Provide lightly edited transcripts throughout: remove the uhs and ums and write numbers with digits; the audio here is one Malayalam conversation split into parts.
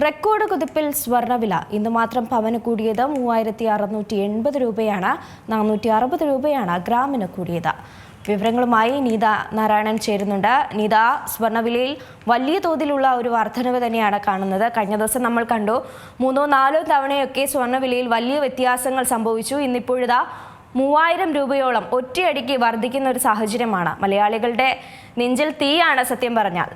റെക്കോർഡ് കുതിപ്പിൽ സ്വർണ്ണവില ഇന്ന് മാത്രം പവന് കൂടിയത് 3680 രൂപയാണ്. 460 രൂപയാണ് ഗ്രാമിന് കൂടിയത്. വിവരങ്ങളുമായി നീത നാരായണൻ ചേരുന്നുണ്ട്. നീത, സ്വർണ്ണവിലയിൽ വലിയ തോതിലുള്ള ഒരു വർധനവ് തന്നെയാണ് കാണുന്നത്. കഴിഞ്ഞ ദിവസം നമ്മൾ കണ്ടു 3-4 തവണയൊക്കെ സ്വർണ്ണവിലയിൽ വലിയ വ്യത്യാസങ്ങൾ സംഭവിച്ചു. ഇന്നിപ്പോഴിതാ 3000 രൂപയോളം ഒറ്റയടിക്ക് വർദ്ധിക്കുന്ന ഒരു സാഹചര്യമാണ്. മലയാളികളുടെ നെഞ്ചിൽ തീയാണ് സത്യം പറഞ്ഞാൽ.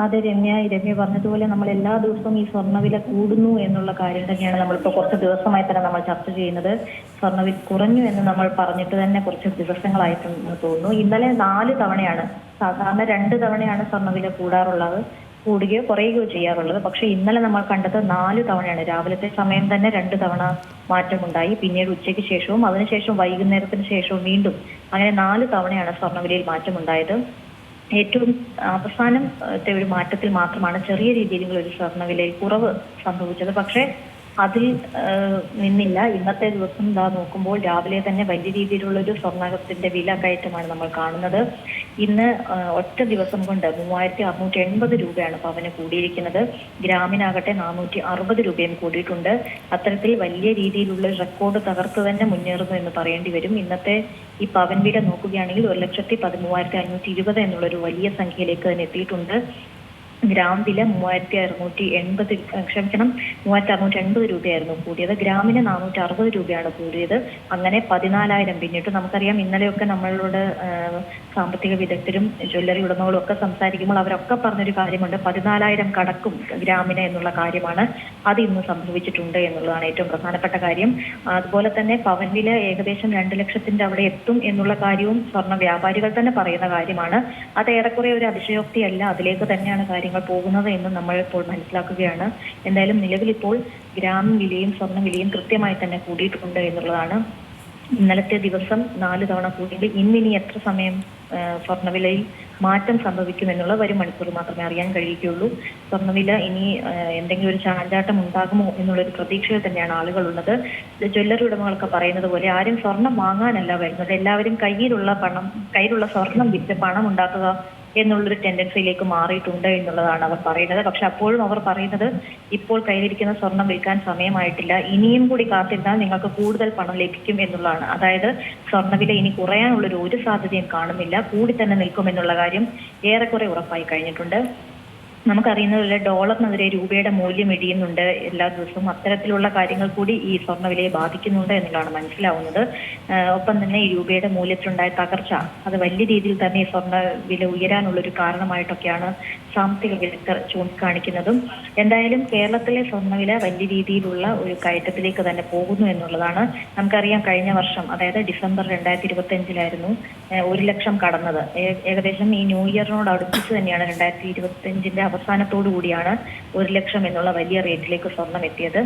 അതെ രമ്യ പറഞ്ഞതുപോലെ നമ്മൾ എല്ലാ ദിവസവും ഈ സ്വർണ്ണവില കൂടുന്നു എന്നുള്ള കാര്യം തന്നെയാണ് നമ്മളിപ്പോൾ കുറച്ച് ദിവസമായി തന്നെ നമ്മൾ ചർച്ച ചെയ്യുന്നത്. സ്വർണ്ണവില കുറഞ്ഞു എന്ന് നമ്മൾ പറഞ്ഞിട്ട് തന്നെ കുറച്ച് ദിവസങ്ങളായിട്ടെന്ന് തോന്നുന്നു. ഇന്നലെ 4 തവണയാണ്, സാധാരണ 2 തവണയാണ് സ്വർണ്ണവില കൂടുകയോ കുറയുകയോ ചെയ്യാറുള്ളത്. പക്ഷെ ഇന്നലെ നമ്മൾ കണ്ടത് 4 തവണയാണ്. രാവിലത്തെ സമയം തന്നെ 2 തവണ മാറ്റമുണ്ടായി, പിന്നീട് ഉച്ചയ്ക്ക് ശേഷവും അതിനുശേഷം വൈകുന്നേരത്തിന് ശേഷവും വീണ്ടും, അങ്ങനെ 4 തവണയാണ് സ്വർണ്ണവിലയിൽ മാറ്റമുണ്ടായത്. ഏറ്റവും അവസാനത്തെ ഒരു മാറ്റത്തിൽ മാത്രമാണ് ചെറിയ രീതിയിലുള്ള ഒരു സ്വർണ്ണവിലയിൽ കുറവ് സംഭവിച്ചത്. പക്ഷേ അതിൽ നിന്നില്ല. ഇന്നത്തെ ദിവസം നോക്കുമ്പോൾ രാവിലെ തന്നെ വലിയ രീതിയിലുള്ള ഒരു സ്വർണ്ണത്തിന്റെ വില കയറ്റമാണ് നമ്മൾ കാണുന്നത്. ഇന്ന് ഒറ്റ ദിവസം കൊണ്ട് 3680 രൂപയാണ് പവന് കൂടിയിരിക്കുന്നത്. ഗ്രാമിനാകട്ടെ 460 രൂപയും കൂടിയിട്ടുണ്ട്. അത്തരത്തിൽ വലിയ രീതിയിലുള്ള റെക്കോർഡ് തകർത്ത് തന്നെ മുന്നേറുന്നു എന്ന് പറയേണ്ടി വരും. ഇന്നത്തെ ഈ പവൻ വില നോക്കുകയാണെങ്കിൽ 1,13,520 എന്നുള്ളൊരു വലിയ സംഖ്യയിലേക്ക് തന്നെ എത്തിയിട്ടുണ്ട്. ഗ്രാം വില 3680 രൂപയായിരുന്നു കൂടിയത്. ഗ്രാമിന് 460 രൂപയാണ് കൂടിയത്. അങ്ങനെ 14,000 പിന്നിട്ടു. നമുക്കറിയാം, ഇന്നലെയൊക്കെ നമ്മളോട് സാമ്പത്തിക വിദഗ്ധരും ജ്വല്ലറി ഉടമകളും ഒക്കെ സംസാരിക്കുമ്പോൾ അവരൊക്കെ പറഞ്ഞൊരു കാര്യമുണ്ട്, 14,000 കടക്കും ഗ്രാമിന് എന്നുള്ള കാര്യമാണ്. അത് ഇന്ന് സംഭവിച്ചിട്ടുണ്ട് എന്നുള്ളതാണ് ഏറ്റവും പ്രധാനപ്പെട്ട കാര്യം. അതുപോലെ തന്നെ പവൻ വില ഏകദേശം 2 ലക്ഷത്തിന്റെ അവിടെ എത്തും എന്നുള്ള കാര്യവും സ്വർണ്ണ വ്യാപാരികൾ തന്നെ പറയുന്ന കാര്യമാണ്. അത് ഏറെക്കുറെ ഒരു അതിശയോക്തിയല്ല, അതിലേക്ക് തന്നെയാണ് കാര്യങ്ങൾ പോകുന്നത് എന്ന് നമ്മൾ ഇപ്പോൾ മനസ്സിലാക്കുകയാണ്. എന്തായാലും നിലവിൽ ഇപ്പോൾ ഗ്രാം വിലയും സ്വർണ്ണ വിലയും കൃത്യമായി തന്നെ കൂടിയിട്ടുണ്ട് എന്നുള്ളതാണ്. ഇന്നലത്തെ ദിവസം 4 തവണ കൂടിയത്. ഇന്നിനി എത്ര സമയം സ്വർണ്ണവിലയിൽ മാറ്റം സംഭവിക്കുമെന്നുള്ള വരും മണിക്കൂർ മാത്രമേ അറിയാൻ കഴിയുകയുള്ളൂ. സ്വർണ്ണവില ഇനി എന്തെങ്കിലും ഒരു ചാഞ്ചാട്ടം ഉണ്ടാകുമോ എന്നുള്ളൊരു പ്രതീക്ഷയിൽ തന്നെയാണ് ആളുകളുള്ളത്. ജ്വല്ലറി ഉടമകളൊക്കെ പറയുന്നത് പോലെ ആരും സ്വർണം വാങ്ങാനല്ല വരുന്നത്, എല്ലാവരും കയ്യിലുള്ള സ്വർണം വിറ്റ് പണം ഉണ്ടാക്കുക എന്നുള്ളൊരു ടെൻഡൻസിയിലേക്ക് മാറിയിട്ടുണ്ട് എന്നുള്ളതാണ് അവർ പറയുന്നത്. പക്ഷെ അപ്പോഴും അവർ പറയുന്നത്, ഇപ്പോൾ കയ്യിലിരിക്കുന്ന സ്വർണം വിൽക്കാൻ സമയമായിട്ടില്ല, ഇനിയും കൂടി കാത്തിരുന്നാൽ നിങ്ങൾക്ക് കൂടുതൽ പണം ലഭിക്കും എന്നുള്ളതാണ്. അതായത് സ്വർണ്ണവില ഇനി കുറയാനുള്ളൊരു ഒരു സാധ്യതയും കാണുന്നില്ല, കൂടി തന്നെ നിൽക്കുമെന്നുള്ള കാര്യം ഏറെക്കുറെ ഉറപ്പായി കഴിഞ്ഞിട്ടുണ്ട്. നമുക്കറിയുന്നതുപോലെ ഡോളറിനെതിരെ രൂപയുടെ മൂല്യം ഇടിയുന്നുണ്ട് എല്ലാ ദിവസവും. അത്തരത്തിലുള്ള കാര്യങ്ങൾ കൂടി ഈ സ്വർണ്ണവിലയെ ബാധിക്കുന്നുണ്ട് എന്നുള്ളതാണ് മനസ്സിലാവുന്നത്. ഒപ്പം തന്നെ ഈ രൂപയുടെ മൂല്യത്തിലുണ്ടായ തകർച്ച അത് വലിയ രീതിയിൽ തന്നെ സ്വർണ്ണവില ഉയരാനുള്ളൊരു കാരണമായിട്ടൊക്കെയാണ് സാമ്പത്തിക വിദഗ്ധർ ചൂണ്ടിക്കാണിക്കുന്നതും. എന്തായാലും കേരളത്തിലെ സ്വർണ്ണവില വലിയ രീതിയിലുള്ള ഒരു കയറ്റത്തിലേക്ക് തന്നെ പോകുന്നു എന്നുള്ളതാണ്. നമുക്കറിയാം, കഴിഞ്ഞ വർഷം അതായത് ഡിസംബർ 2025 1 ലക്ഷം കടന്നത്. ഏകദേശം ഈ ന്യൂ ഇയറിനോട് അടുപ്പിച്ച് തന്നെയാണ് 2025 അവസാനത്തോടു കൂടിയാണ് 1 ലക്ഷം എന്നുള്ള വലിയ റേറ്റിലേക്ക് സ്വർണം എത്തിയത്.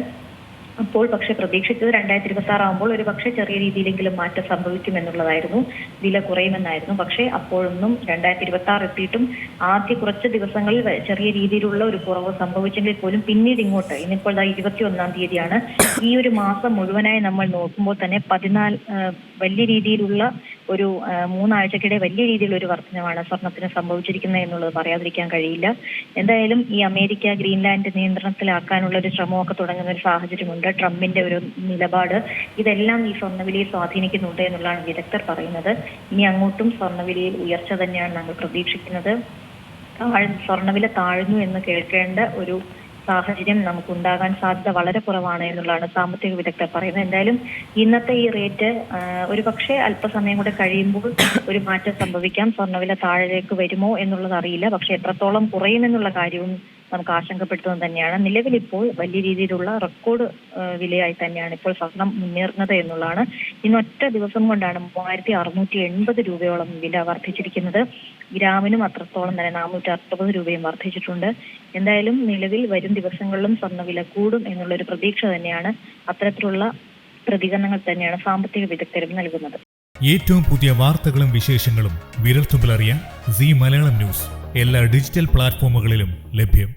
അപ്പോൾ പക്ഷെ പ്രതീക്ഷിച്ചത് 2026 ആകുമ്പോൾ ഒരു പക്ഷേ ചെറിയ രീതിയിലെങ്കിലും മാറ്റം സംഭവിക്കുമെന്നുള്ളതായിരുന്നു, വില കുറയുമെന്നായിരുന്നു. പക്ഷേ അപ്പോഴൊന്നും 2026 എത്തിയിട്ടും ആദ്യ കുറച്ച് ദിവസങ്ങളിൽ ചെറിയ രീതിയിലുള്ള ഒരു കുറവ് സംഭവിച്ചെങ്കിൽ പോലും പിന്നീട് ഇങ്ങോട്ട്, ഇന്നിപ്പോൾ 21-ാം തീയതിയാണ്, ഈ ഒരു മാസം മുഴുവനായി നമ്മൾ നോക്കുമ്പോൾ തന്നെ 14 വലിയ രീതിയിലുള്ള ഒരു 3 ആഴ്ചക്കിടെ വലിയ രീതിയിലുള്ള ഒരു വർധനമാണ് സ്വർണത്തിന് സംഭവിച്ചിരിക്കുന്നത് എന്നുള്ളത് പറയാതിരിക്കാൻ കഴിയില്ല. എന്തായാലും ഈ അമേരിക്ക ഗ്രീൻലാൻഡ് നിയന്ത്രണത്തിലാക്കാനുള്ള ഒരു ശ്രമമൊക്കെ തുടങ്ങുന്ന ഒരു സാഹചര്യമുണ്ട്. ട്രംപിന്റെ ഒരു നിലപാട്, ഇതെല്ലാം ഈ സ്വർണ്ണവിലയെ സ്വാധീനിക്കുന്നുണ്ട് എന്നുള്ളതാണ് വിദഗ്ധർ പറയുന്നത്. ഇനി അങ്ങോട്ടും സ്വർണ്ണവിലയിൽ ഉയർച്ച തന്നെയാണ് നമ്മൾ പ്രതീക്ഷിക്കുന്നത്. സ്വർണ്ണവില താഴ്ന്നു എന്ന് കേൾക്കേണ്ട ഒരു സാഹചര്യം നമുക്കുണ്ടാകാൻ സാധ്യത വളരെ കുറവാണ് എന്നുള്ളതാണ് സാമ്പത്തിക വിദഗ്ധർ പറയുന്നത്. എന്തായാലും ഇന്നത്തെ ഈ റേറ്റ് ഒരു പക്ഷേ അല്പസമയം കൂടെ കഴിയുമ്പോൾ ഒരു മാറ്റം സംഭവിക്കാം. സ്വർണ്ണവില താഴേക്ക് വരുമോ എന്നുള്ളത് അറിയില്ല. പക്ഷെ എത്രത്തോളം കുറയുമെന്നുള്ള കാര്യവും നമുക്ക് ആശങ്കപ്പെടുത്തുന്നത് തന്നെയാണ്. നിലവിൽ ഇപ്പോൾ വലിയ രീതിയിലുള്ള റെക്കോർഡ് വിലയായി തന്നെയാണ് ഇപ്പോൾ സ്വർണം മുന്നേറുന്നത് എന്നുള്ളതാണ്. ഇന്നൊറ്റ ദിവസം കൊണ്ടാണ് 3680 രൂപയോളം വില വർദ്ധിച്ചിരിക്കുന്നത്. ഗ്രാമിനും അത്രത്തോളം തന്നെ 460 രൂപയും വർദ്ധിച്ചിട്ടുണ്ട്. എന്തായാലും നിലവിൽ വരും ദിവസങ്ങളിലും സ്വർണ്ണവില കൂടും എന്നുള്ളൊരു പ്രതീക്ഷ തന്നെയാണ്. അത്തരത്തിലുള്ള പ്രതികരണങ്ങൾ തന്നെയാണ് സാമ്പത്തിക വിദഗ്ധരും നൽകുന്നത്. ഏറ്റവും പുതിയ വാർത്തകളും വിശേഷങ്ങളും വിരൽത്തുമ്പിലറിയാൻ സീ മലയാളം ന്യൂസ് എല്ലാ ഡിജിറ്റൽ പ്ലാറ്റ്ഫോമുകളിലും ലഭ്യം.